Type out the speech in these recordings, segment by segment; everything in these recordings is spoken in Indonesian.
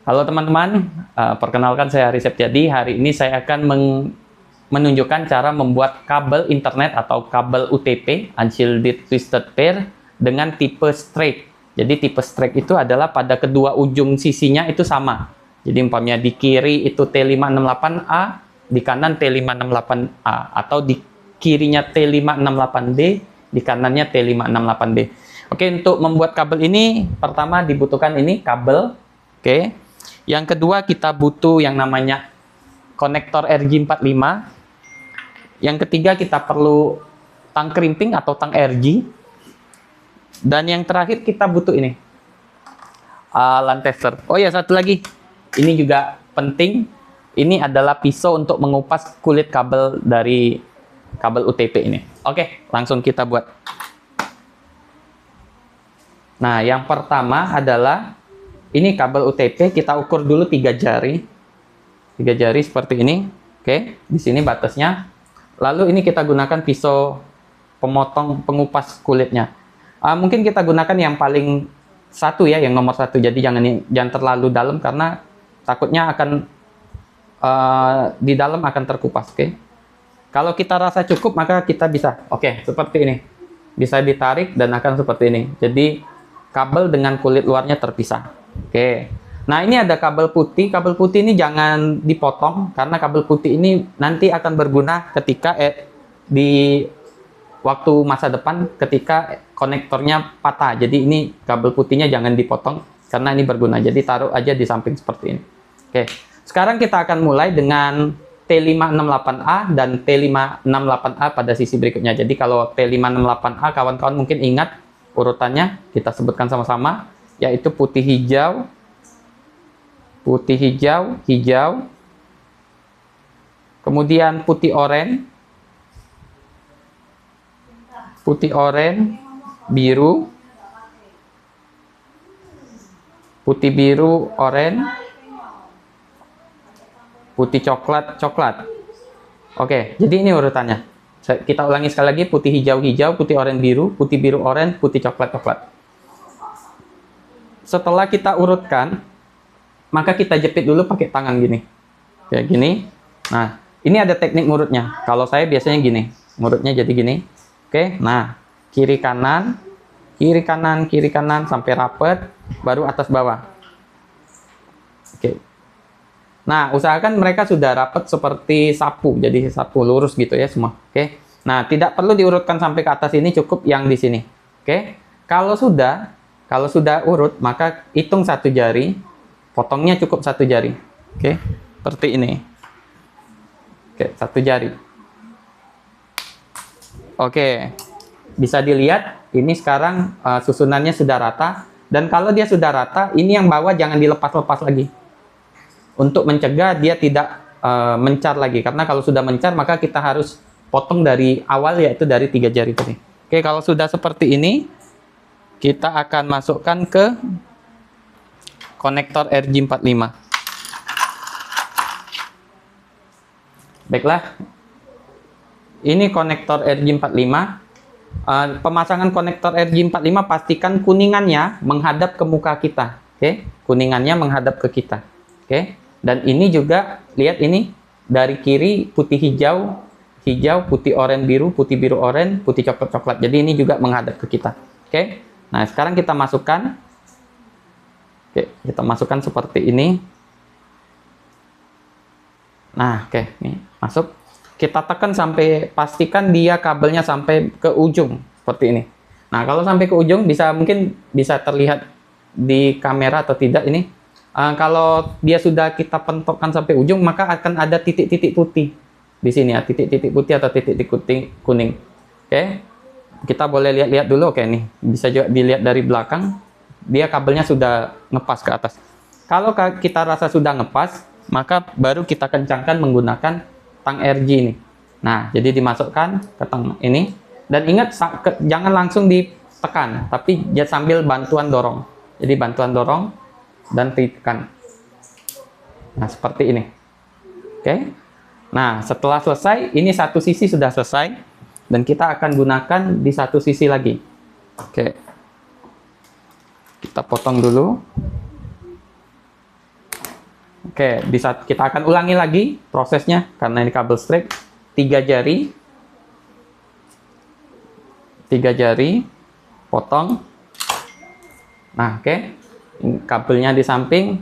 Halo teman-teman, perkenalkan saya Ari Septiadi. Hari ini saya akan menunjukkan cara membuat kabel internet atau kabel UTP (Unshielded Twisted Pair) dengan tipe straight. Jadi tipe straight itu adalah pada kedua ujung sisinya itu sama. Jadi umpamanya di kiri itu T568A, di kanan T568A, atau di kirinya T568D, di kanannya T568D. Oke, untuk membuat kabel ini pertama dibutuhkan ini kabel. Oke. Yang kedua kita butuh yang namanya konektor RJ45. Yang ketiga kita perlu tang crimping atau tang RJ. Dan yang terakhir kita butuh ini Allen tester. Oh ya, satu lagi. Ini juga penting. Ini adalah pisau untuk mengupas kulit kabel dari kabel UTP ini. Oke, langsung kita buat. Nah, yang pertama adalah ini kabel UTP, kita ukur dulu 3 jari. 3 jari seperti ini. Oke, di sini batasnya. Lalu ini kita gunakan pisau pemotong pengupas kulitnya. Mungkin kita gunakan yang paling satu ya, yang nomor 1. Jadi jangan terlalu dalam karena takutnya akan di dalam akan terkupas. Oke. Kalau kita rasa cukup maka kita bisa. Oke, seperti ini. Bisa ditarik dan akan seperti ini. Jadi kabel dengan kulit luarnya terpisah. Oke, nah ini ada kabel putih. Kabel putih ini jangan dipotong karena kabel putih ini nanti akan berguna ketika di waktu masa depan ketika konektornya patah. Jadi ini kabel putihnya jangan dipotong karena ini berguna. Jadi taruh aja di samping seperti ini. Oke, sekarang kita akan mulai dengan T568A dan T568A pada sisi berikutnya. Jadi kalau T568A kawan-kawan mungkin ingat urutannya, kita sebutkan sama-sama, yaitu putih hijau, hijau, kemudian putih oranye, biru, putih biru, oranye, putih coklat. Oke, jadi ini urutannya. Kita ulangi sekali lagi, putih hijau, putih oranye, biru, putih biru, oranye, putih coklat. Setelah kita urutkan, maka kita jepit dulu pakai tangan gini. Kayak gini. Nah, ini ada teknik ngurutnya. Kalau saya biasanya gini. Ngurutnya jadi gini. Oke, nah, kiri kanan sampai rapet, baru atas bawah. Oke. Nah, usahakan mereka sudah rapet seperti sapu. Jadi sapu lurus gitu ya semua. Oke. Nah, tidak perlu diurutkan sampai ke atas ini, cukup yang di sini. Oke. Kalau sudah urut, maka hitung 1 jari, potongnya cukup 1 jari. Oke, seperti ini. Oke, 1 jari. Oke, bisa dilihat, ini sekarang susunannya sudah rata. Dan kalau dia sudah rata, ini yang bawah jangan dilepas-lepas lagi. Untuk mencegah dia tidak mencar lagi. Karena kalau sudah mencar, maka kita harus potong dari awal, yaitu dari 3 jari tadi. Oke, kalau sudah seperti ini, kita akan masukkan ke konektor RJ45. Baiklah, ini konektor RJ45. Pemasangan konektor RJ45 pastikan kuningannya menghadap ke muka kita. Oke, kuningannya menghadap ke kita. Oke, dan ini juga lihat ini dari kiri putih hijau, putih oranye biru, putih biru oranye, putih coklat. Jadi ini juga menghadap ke kita. Oke. Nah, sekarang kita masukkan. Oke, kita masukkan seperti ini. Nah, oke, ini masuk. Kita tekan sampai pastikan dia kabelnya sampai ke ujung seperti ini. Nah, kalau sampai ke ujung mungkin bisa terlihat di kamera atau tidak ini. Kalau dia sudah kita pentokkan sampai ujung, maka akan ada titik-titik putih di sini ya, titik-titik putih atau titik-titik kuning. Oke. Kita boleh lihat-lihat dulu. Oke, nih bisa juga dilihat dari belakang, dia kabelnya sudah ngepas ke atas. Kalau kita rasa sudah ngepas, maka baru kita kencangkan menggunakan tang RJ ini. Nah, jadi dimasukkan ke tang ini, dan ingat jangan langsung ditekan, tapi sambil bantuan dorong. Jadi bantuan dorong dan tekan. Nah, seperti ini. Oke. Nah, setelah selesai, ini satu sisi sudah selesai. Dan kita akan gunakan di satu sisi lagi. Oke. Kita potong dulu. Oke, kita akan ulangi lagi prosesnya karena ini kabel straight. 3 jari potong. Nah, oke. Kabelnya di samping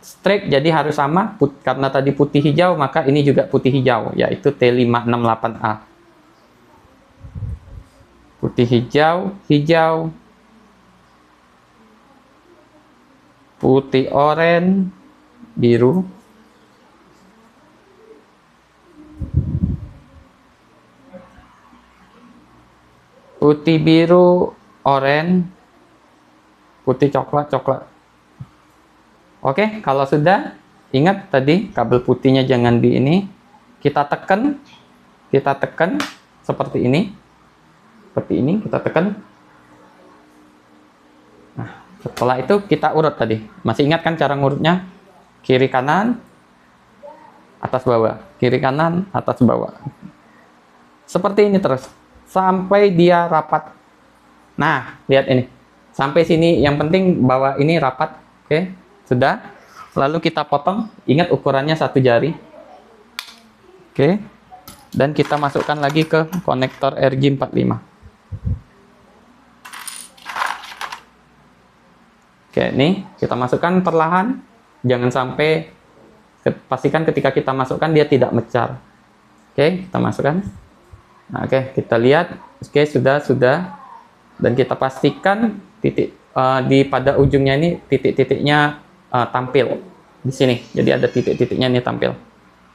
straight, jadi harus sama. Karena tadi putih hijau, maka ini juga putih hijau, yaitu T568A. Putih hijau, hijau, putih oranye, biru, putih biru, oranye, putih coklat, coklat. Oke, kalau sudah, ingat tadi kabel putihnya jangan di ini. Kita tekan seperti ini. Seperti ini, kita tekan. Nah, setelah itu kita urut tadi. Masih ingat kan cara ngurutnya? Kiri kanan, atas bawah. Kiri kanan, atas bawah. Seperti ini terus. Sampai dia rapat. Nah, lihat ini. Sampai sini, yang penting bahwa ini rapat. Oke, sudah. Lalu kita potong. Ingat ukurannya 1 jari. Oke. Dan kita masukkan lagi ke konektor RJ45. Oke, ini kita masukkan perlahan. Jangan sampai, pastikan ketika kita masukkan dia tidak mecar. Oke, kita masukkan. Nah, oke, kita lihat. Oke, sudah. Dan kita pastikan titik pada ujungnya ini titik-titiknya tampil di sini. Jadi ada titik-titiknya ini tampil.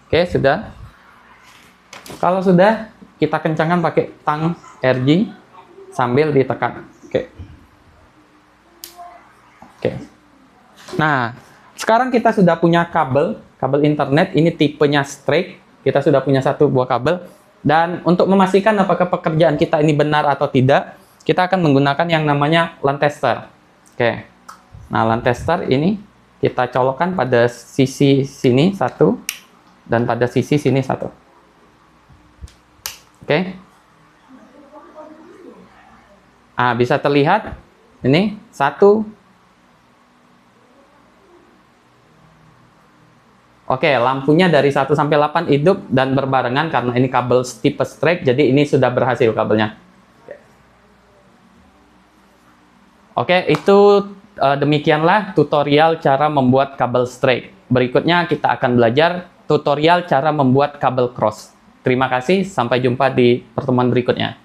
Oke, sudah. Kalau sudah, kita kencangkan pakai tang RJ sambil ditekan. Oke. Nah, sekarang kita sudah punya kabel internet. Ini tipenya straight. Kita sudah punya 1 buah kabel. Dan untuk memastikan apakah pekerjaan kita ini benar atau tidak, kita akan menggunakan yang namanya LAN tester. Oke. Nah, LAN tester ini kita colokkan pada sisi sini 1 dan pada sisi sini 1. Oke. Ah, bisa terlihat ini 1. Oke, lampunya dari 1 sampai 8 hidup dan berbarengan karena ini kabel tipe straight, jadi ini sudah berhasil kabelnya. Oke, itu demikianlah tutorial cara membuat kabel straight. Berikutnya kita akan belajar tutorial cara membuat kabel cross. Terima kasih, sampai jumpa di pertemuan berikutnya.